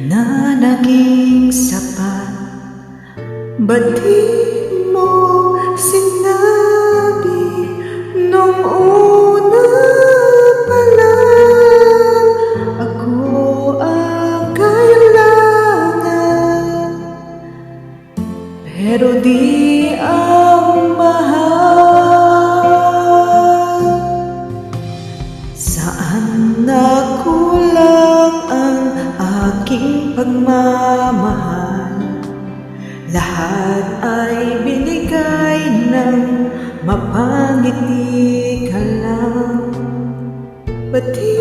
na naging sapat. Ba't di mo sinabi nung una pa lang ako ang kailangan, pero di ang mahal? Saan nakulang ang aking pagmamahal? Lahat ay binigay ng mapangiti ka lang. Ba't di